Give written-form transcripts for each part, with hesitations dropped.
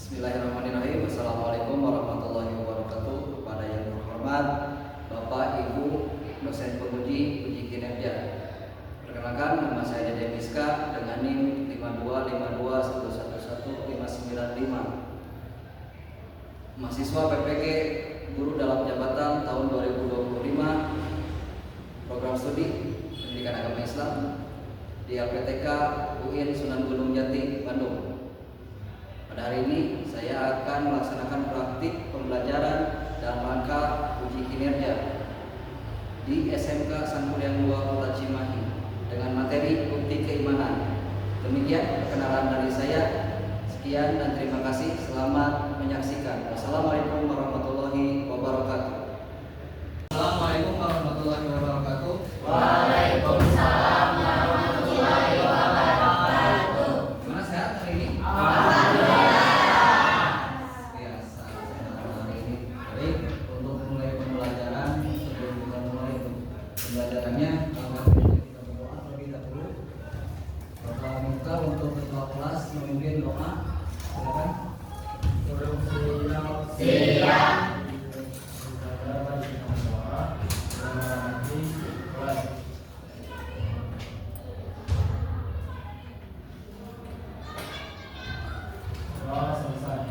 Bismillahirrahmanirrahim. Assalamualaikum warahmatullahi wabarakatuh. Kepada yang terhormat Bapak Ibu dosen penguji uji kinerja. Perkenalkan, nama saya Dede Miska dengan NIM 522111595. Mahasiswa PPG Guru dalam Jabatan tahun 2025, Program Studi Pendidikan Agama Islam di APTK UIN Sunan Gunung Jati, Bandung. Pada hari ini saya akan melaksanakan praktik pembelajaran dalam rangka uji kinerja di SMK Sangkuriang 2 Kota Cimahi dengan materi bukti keimanan. Demikian perkenalan dari saya. Sekian dan terima kasih. Selamat menyaksikan. Wassalamualaikum warahmatullahi wabarakatuh. Assalamualaikum warahmatullahi wabarakatuh. Waalaikumsalam warahmatullahi wabarakatuh. Gimana sehat hari ini? Ya, sehat hari ini. Baik, untuk mulai pembelajaran, sebelum kita mulai pembelajarannya, kita berdoa terlebih dahulu. Bapak minta untuk ketua kelas memimpin doa. Silakan. Siap.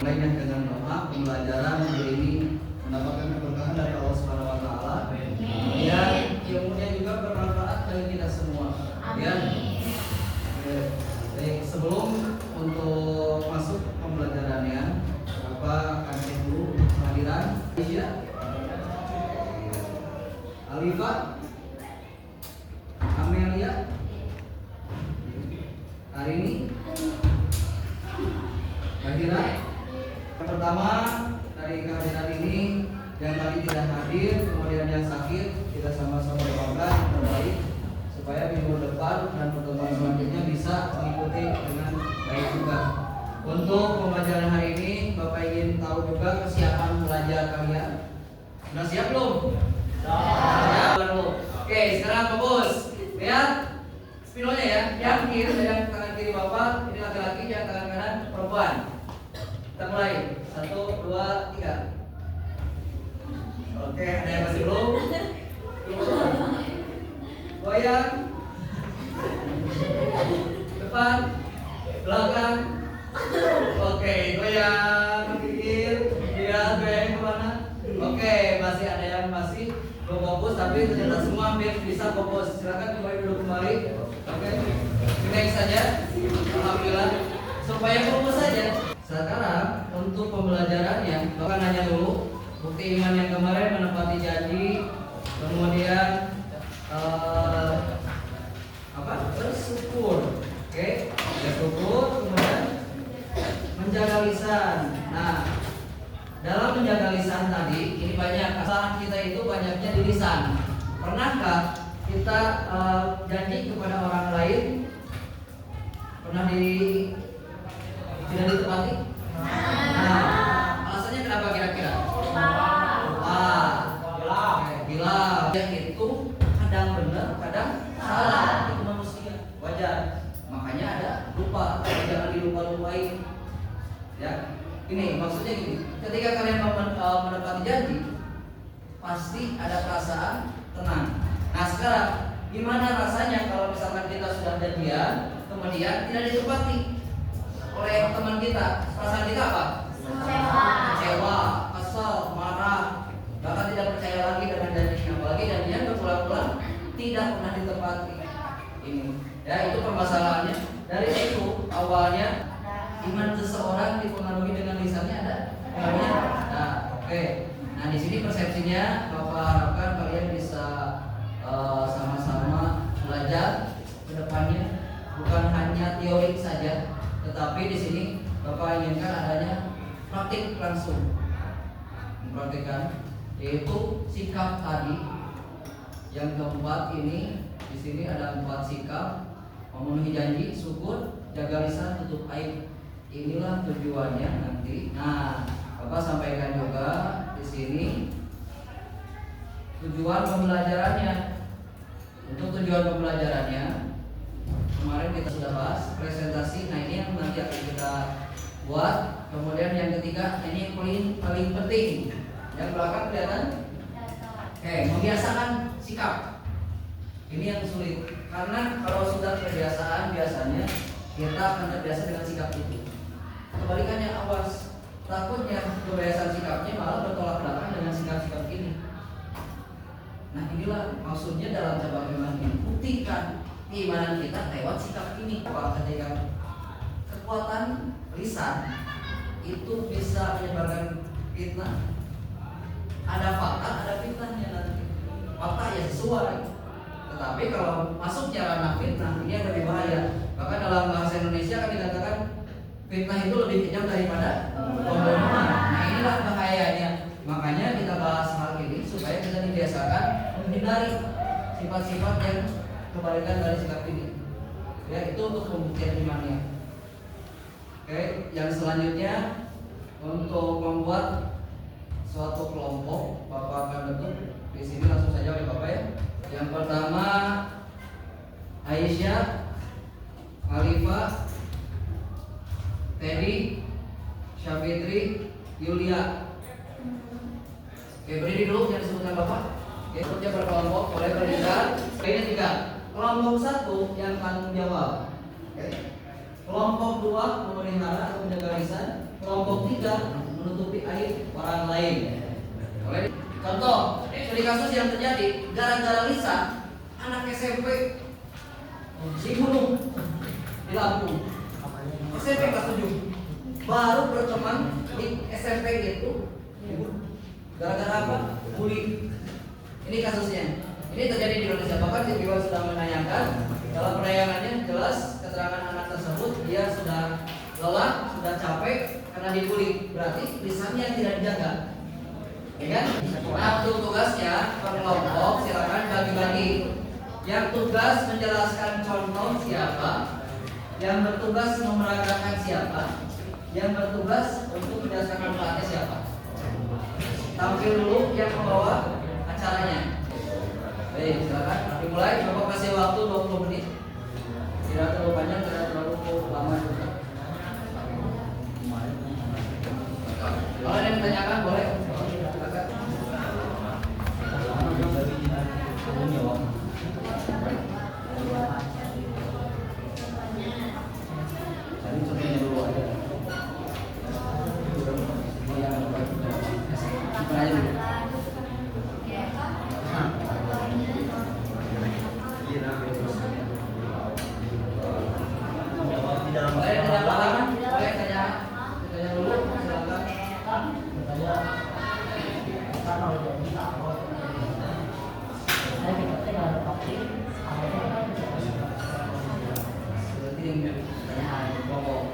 Mulainya dengan doa. Pembelajaran hari ini mendapatkan keberkahan dari Allah Subhanahu wa taala. Dan ilmunya juga bermanfaat bagi kita semua. Ya. Baik, sebelum untuk masuk pembelajarannya, Bapak akan cek dulu kehadiran Aisyah, Alifah, Amelia, hari ini Bahira. Yang pertama dari kehadiran ini, yang tadi tidak hadir, kemudian yang sakit, kita sama-sama doakan yang terbaik supaya minggu depan dan pertemuan selanjutnya bisa mengikuti dengan baik juga. Untuk pembelajaran hari ini, Bapak ingin tahu juga kesiapan belajar kalian. Sudah siap belum? Siap belum? Oke, sekarang fokus. Lihat spidolnya ya. Yang kiri, yang tangan kiri Bapak, ini laki-laki, yang tangan kanan perempuan. Kita mulai. 1, 2, 3. Oke, ada yang masih belum? Goyang. Depan. Belakang. Oke, goyang. Pikir. Lihat goyang kemana? Oke, masih ada yang masih belum fokus, tapi ternyata semua hampir bisa fokus. Silakan kembali dulu kembali. Oke, next saja. Alhamdulillah. Supaya fokus saja. Sekarang untuk pembelajarannya, Bapak nanya dulu bukti iman yang kemarin menepati janji, kemudian bersyukur, oke, bersyukur, kemudian menjaga lisan. Nah, dalam menjaga lisan tadi, ini banyak kesalahan kita itu banyaknya di lisan. Pernahkah kita janji kepada orang lain pernah tidak ditepati? Nah, alasannya kenapa kira-kira? Gila. Yang itu kadang benar, kadang salah. Itu manusia, wajar. Makanya ada lupa, jangan dilupa-lupain. Ya, ini maksudnya gini. Ketika kalian menepati janji, pasti ada perasaan tenang. Nah, sekarang gimana rasanya kalau misalkan kita sudah janjian, kemudian tidak ditepati oleh teman kita? Perasaan kita apa? Kecewa, kesal, marah, bahkan tidak percaya lagi dengan janjinya. Apalagi janjinya berulang-ulang tidak pernah ditepati. Ini, ya, itu permasalahannya. Dari itu awalnya iman seseorang dipengaruhi dengan lisannya ada. Nah, oke. Nah, di sini persepsinya Bapak harapkan kalian bisa sama-sama belajar ke depannya, bukan hanya teori saja, tetapi di sini Bapak inginkan adanya praktik langsung, mempraktikkan, yaitu sikap tadi. Yang keempat ini, di sini ada 4 sikap: memenuhi janji, syukur, jaga lisan, tutup aib. Inilah tujuannya nanti. Nah, Bapak sampaikan juga di sini tujuan pembelajarannya. Untuk tujuan pembelajarannya, kemarin kita sudah bahas presentasi. Nah, ini yang nanti akan kita buat. Kemudian yang ketiga, ini yang paling penting. Yang belakang kelihatan? Oke, membiasakan sikap. Ini yang sulit. Karena kalau sudah kebiasaan, biasanya kita akan terbiasa dengan sikap itu. Kebalikannya, awas. Takutnya kebiasaan sikapnya malah bertolak belakang dengan sikap-sikap ini. Nah, inilah maksudnya dalam cabang iman ini. Buktikan keimanan kita lewat sikap ini. Ketika kekuatan lisan itu bisa menyebarkan fitnah. Ada fakta, ada fitnahnya nanti. Fakta ya sesuai. Tetapi kalau masuknya ranah fitnah, ini yang lebih bahaya. Bahkan dalam bahasa Indonesia kan dikatakan fitnah itu lebih kejam daripada pembunuhan. Nah, inilah bahayanya. Makanya kita bahas hal ini supaya kita dibiasakan menghindari sifat-sifat yang kebalikan dari sikap ini. Ya, itu untuk pembuktian imannya. Oke, yang selanjutnya untuk membuat suatu kelompok, Bapak akan bentuk di sini langsung saja oleh Bapak ya. Yang pertama Aisyah, Alifah, Teddy, Syafitri, Yulia. Oke, berdiri dulu yang disebutkan Bapak. Oke, kerja berkelompok, boleh berdiri. Ini 3. Kelompok 1 yang tanggung jawab. Oke. Kelompok 2 memelihara atau menjaga lisan. Kelompok 3 menutupi aib orang lain. Boleh. Contoh, studi kasus yang terjadi gara-gara lisan, anak SMP dibunuh di Lampung. SMP kelas 7 baru berteman di SMP itu gara-gara apa? Bully. Ini kasusnya. Ini terjadi di Indonesia. Bahkan TV One sudah menayangkan. Dalam penayangannya jelas keterangan anak tersebut, dia sudah lelah, sudah capek karena dibully. Berarti lisannya tidak dijaga. Ya kan? Nah, untuk tugasnya per kelompok silakan bagi-bagi. Yang tugas menjelaskan contoh siapa, yang bertugas memeragakan siapa, yang bertugas untuk menjelaskan manfaatnya siapa. Tampil dulu yang membawa acaranya. Baik, silakan dimulai. Bapak kasih waktu 20 menit. Tidak terlalu panjang, tidak terlalu lama juga. Kalau ada yang ditanyakan boleh. Silakan. Jadi contohnya dulu aja. Aja dulu. Boleh tidak paham? Boleh tanya dulu. Silakan.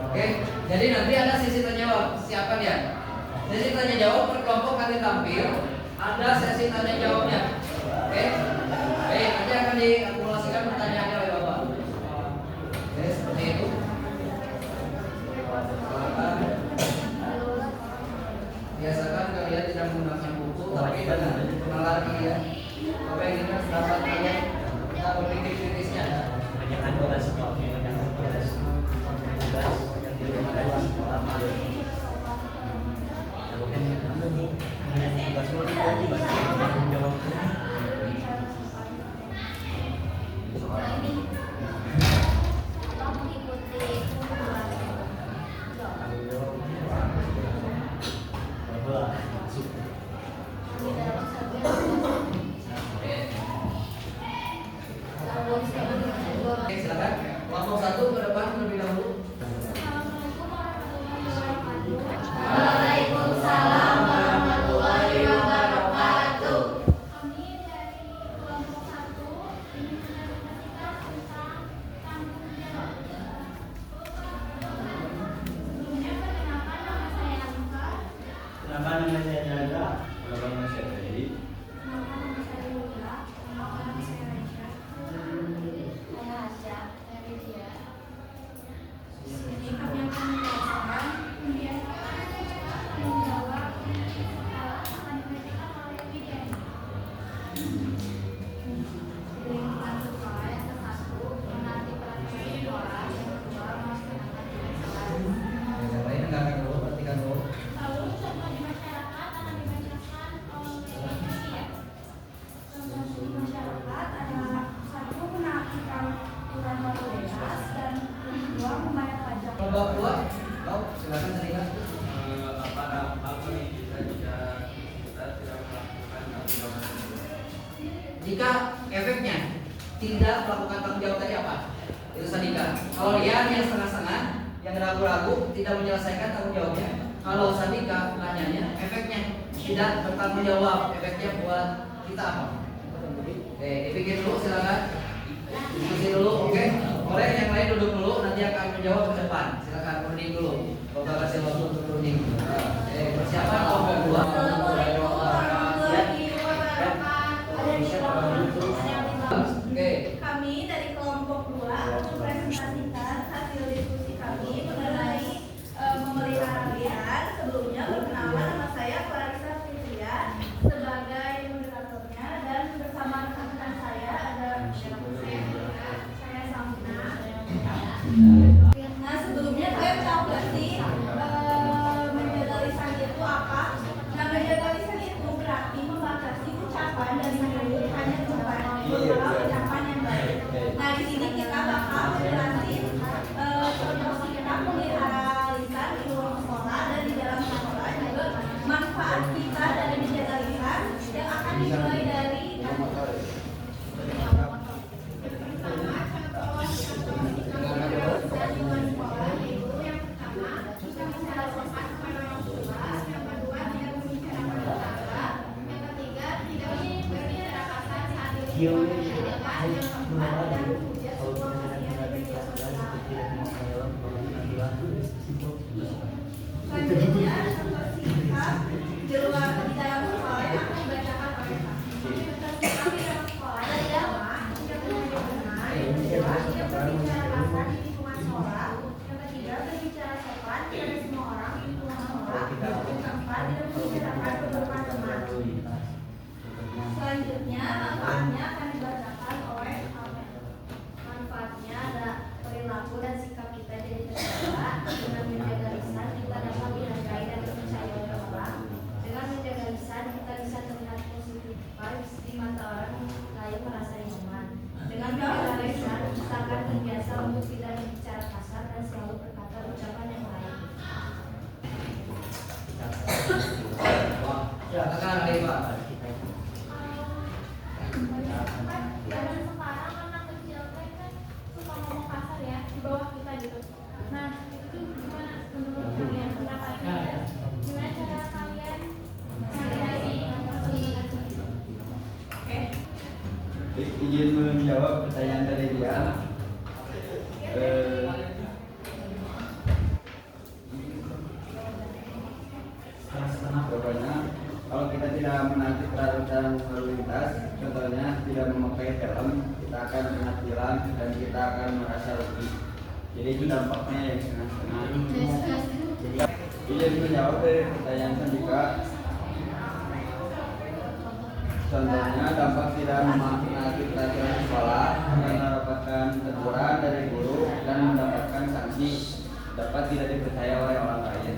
Oke, jadi nanti ada sesi tanya jawab. Siapa dia? Sesi tanya jawab per kelompok nanti tampil. Ada sesi tanya jawabnya. Oke, baik. Nanti akan diakumulasikan pertanyaannya oleh Bapak. Oke, seperti itu. Biasakan kalian tidak menggunakan buku, tapi dengan pengenalan ya. Bapak yang ingin dapat kalian kita berpikir kritisnya. Banyakan tugas sekolah, banyakan tugas yang diberikan di sekolah. Kau silakan Sandika. Apa dampak bagi kita jika kita tidak melakukan tanggung jawab tersebut? Jika efeknya tidak melakukan tanggung jawab tadi apa? Itu Sandika. Kalau Rian yang setengah-setengah, yang ragu-ragu tidak menyelesaikan tanggung jawabnya. Kalau Sandika nanyanya efeknya tidak bertanggung jawab, efeknya buat kita apa? Oke, dipikir dulu silakan. Diskusi dulu, oke? Boleh yang lain duduk dulu, nanti akan menjawab ke depan. Silakan berunding dulu. Bapak kasih waktu untuk berunding. Oke, persiapan kelompok 2. Assalamualaikum warahmatullahi wabarakatuh. Oke. Kami dari kelompok 2 mempresentasikan hasil diskusi kami mengenai memelihara liar. Sebelumnya perkenalan, nama saya Clarissa Fitria sebagai moderatornya dan bersama rekan-rekan saya ada saya Samina. Nah, sebelumnya kalian tahu gak sih menjaga lisan itu apa? Nah, menjaga lisan itu berarti membatasi ucapan dan mulut hanya beberapa ucapan yang baik. Nah, di sini kita bakal menjelaskan promosi kita memelihara lisan di luar sekolah dan di dalam sekolah, juga manfaat kita dari menjaga lisan yang akan dimulai dari selanjutnya di luar di dalam sekolah yang akan dibacakan oleh kami di dalam sekolah dan di dalam yang benar yang berbicara kasar di lingkungan sekolah, yang ketiga berbicara sopan kepada semua orang di lingkungan sekolah, yang keempat tidak membicarakan beberapa teman. Selanjutnya manfaatnya akan dibacakan oleh Amen. Manfaatnya ada perilaku dan sikap kita jadi terjaga. Dengan menjaga lisan kita dapat dihargai dan dipercaya oleh orang. Dengan menjaga lisan kita bisa terlihat positif vibes di mata orang lain, merasa nyaman. Dengan menjaga lisan kita akan terbiasa untuk tidak berbicara kasar dan selalu berkata ucapan yang baik. Silakan Pak. Zaman sekarang anak kecil kan suka ngomong kasar ya di bawah kita gitu. Nah itu gimana menurut kalian pendapatnya? Gimana cara kalian mengatasi? Oke. Izin menjawab pertanyaan dari dia. Pokoknya kalau kita tidak menaati peraturan lalu lintas, contohnya tidak memakai helm, kita akan kena tilang dan kita akan merasa rugi. Jadi itu dampaknya yang setengah-setengah. Izin menjawab dari pertanyaan Sandika. Contohnya dampak tidak menaati peraturan sekolah akan mendapatkan teguran dari guru dan mendapatkan sanksi, dapat tidak dipercaya oleh orang lain.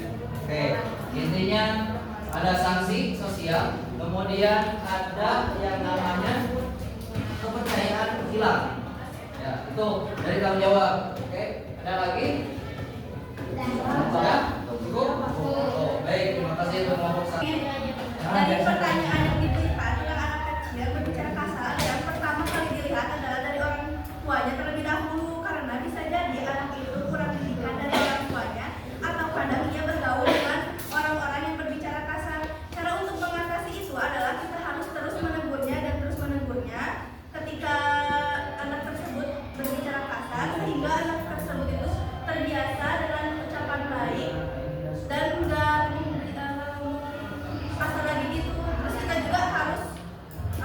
Oke, intinya ada sanksi sosial, kemudian ada yang namanya kepercayaan hilang. Ya, itu dari tanggung jawab. Oke, ada lagi? Sudah? Cukup? Oh, baik, terima kasih untuk kelompok satu. Dari pertanyaan yang diberikan dengan anak kecil berbicara kasar, yang pertama kali dilihat adalah dari orang tuanya terlebih dahulu, karena bisa jadi anak itu kurang didikan dari orang tuanya atau kadang ia bergaul dengan orang-orang yang berbicara kasar. Cara untuk mengatasi itu adalah kita harus terus menegurnya dan terus menegurnya ketika anak tersebut berbicara kasar, sehingga anak tersebut itu terbiasa dengan ucapan baik dan enggak kasar lagi gitu. Terus kita juga harus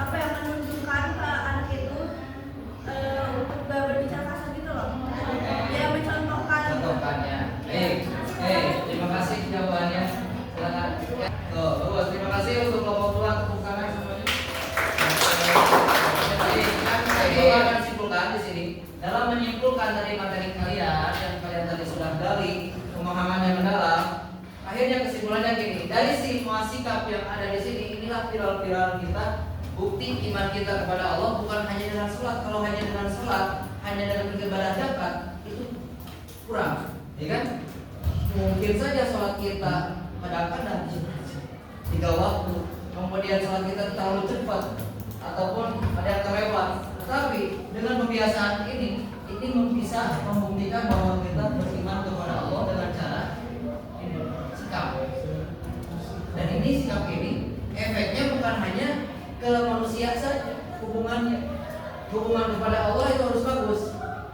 menunjukkan ke anak itu untuk gak berbicara kasar gitu loh. Ya, mencontohkan. Contohkannya. Terima kasih jawabannya. Silakan. Tuh, bagus. Terima kasih untuk kelompok dua, tepuk tangan semuanya. Jadi kan saya akan simpulkan di sini. Dalam menyimpulkan dari materi kalian yang kalian tadi sudah gali, pemahaman yang mendalam, akhirnya kesimpulannya gini, dari semua sikap yang ada di sini, inilah viral-viral kita, bukti iman kita kepada Allah bukan hanya dengan sholat. Kalau hanya dengan sholat, hanya dengan beribadah zakat, itu kurang, ya kan? mungkin saja sholat kita kadang-kadang 3 waktu, kemudian sholat kita terlalu cepat ataupun ada yang terlewat. Tetapi dengan kebiasaan ini bisa membuktikan bahwa kita beriman kepada Allah dengan cara ini, sikap. Dan ini sikap ini efeknya bukan hanya ke manusia saja, hubungan kepada Allah itu harus bagus.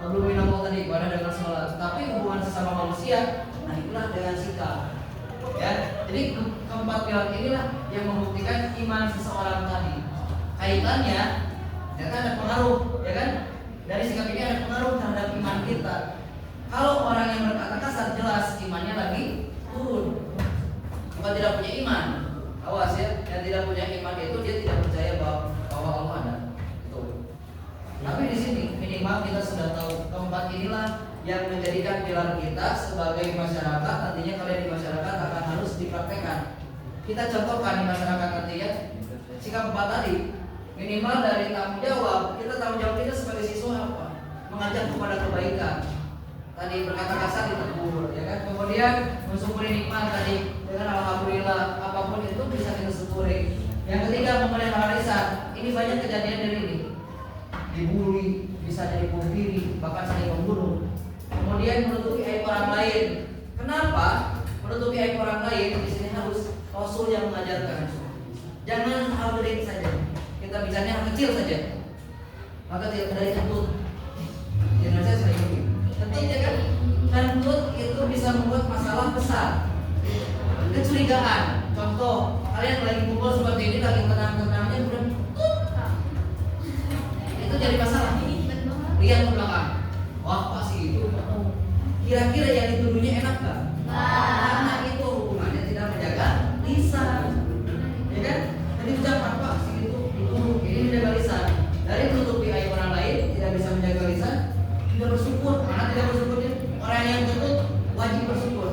Belum minum tadi ibadah dengan sholat, tapi hubungan sesama manusia, nah itulah dengan sikap. Ya, jadi keempat pilar inilah yang membuktikan iman seseorang tadi. Kaitannya, ternyata ada pengaruh, ya kan? Dari sikap ini ada pengaruh terhadap iman kita. Kalau orang yang berkata kasar, jelas imannya lagi turun. Bukan tidak punya iman. Awas ya, yang tidak punya iman itu dia tidak percaya bahwa Allah ada. Tapi di sini minimal kita sudah tahu keempat inilah yang menjadikan pilar kita sebagai masyarakat. Nantinya kalian di masyarakat akan harus dipraktekkan. Kita contohkan di masyarakat nanti ya. Sikap empat tadi minimal dari tanggung jawab. Kita tanggung jawab kita sebagai siswa apa? Mengajak kepada kebaikan. Tadi berkata kasar ditegur, ya kan? Kemudian mensyukuri nikmat tadi dengan alhamdulillah, apapun itu bisa kita syukuri. Yang ketiga memelihara lisan. Ini banyak kejadian dari ini. Dibully, bisa jadi bunuh diri, bahkan saling membunuh. Kemudian menutupi aib orang lain. Kenapa menutupi aib orang lain? Di sini harus Rasul yang mengajarkan. Jangan hal gede saja. Kita bicaranya hal kecil saja. Maka tidak dari kentut. Jangan saya sering kentut ya kan? Kentut itu bisa membuat masalah besar. Kecurigaan. Contoh, kalian lagi kumpul seperti ini, lagi tenang-tenangnya kemudian itu jadi masalah. Lihat ke belakang. Wah pasti itu. Kira-kira yang dituduhnya enak gak? Karena itu hubungannya tidak menjaga lisan, ya kan? Jadi ucapan Pak sih itu dituduh ini menjaga lisan. Dari menutupi aib orang lain tidak bisa menjaga lisan, tidak bersyukur. Mana tidak bersyukurnya? Orang yang ketut wajib bersyukur.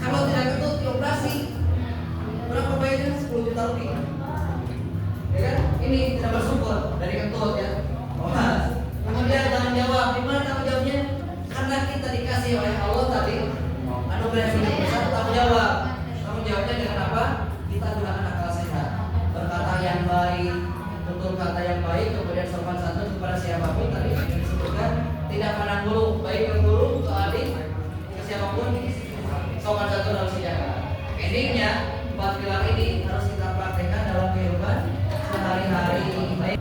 Kalau tidak ketut dioperasi berapa bayarnya? 10 juta rupiah. Ya kan? Ini tidak bersyukur dari kentut ya. Kemudian tanggung jawab, di mana tanggung jawabnya? Karena kita dikasih oleh Allah tadi anugerah yang lebih besar, tanggung jawab. Tanggung jawabnya dengan apa? Kita gunakan akal sehat, berkata yang baik, tutur kata yang baik, kemudian sopan santun kepada siapapun tadi yang disebutkan, tidak pandang bulu, baik ke guru, ke adik, ke siapapun, sopan santun harus dijaga. Endingnya 4 pilar ini harus kita praktekkan dalam kehidupan sehari-hari. Baik.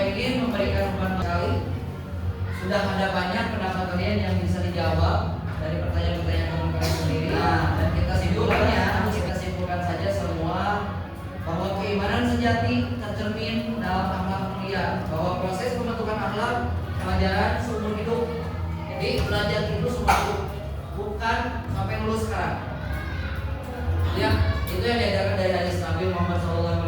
Ingin memberikan umpan kali, sudah ada banyak pendapat kalian yang bisa dijawab dari pertanyaan-pertanyaan kalian sendiri. Nah, dan kita simpulkan saja semua bahwa keimanan sejati tercermin dalam akhlak mulia, bahwa proses pembentukan akhlak pelajaran seumur hidup. Jadi belajar itu seumur hidup, bukan sampai lulus sekarang. Ya, itu yang diajarkan dari hadis Nabi Muhammad SAW.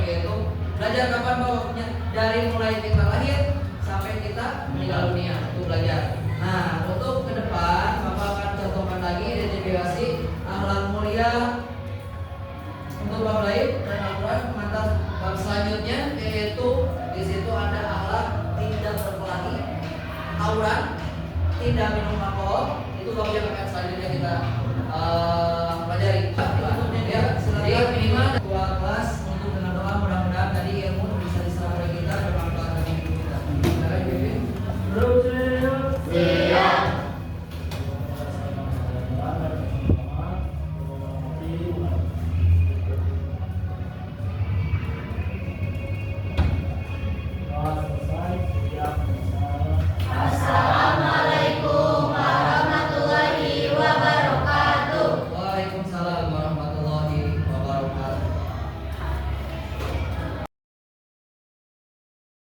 Yaitu belajar kapan waktunya? Dari mulai kita lahir sampai kita meninggal dunia itu belajar. Nah, untuk ke depan Bapak akan contohkan lagi identifikasi akhlak mulia untuk bab lain dan Al-Quran mengantar bab selanjutnya, yaitu di situ ada akhlak tidak berkelahi, tawuran, tidak minum alkohol. Itu bab yang akan selanjutnya kita pelajari.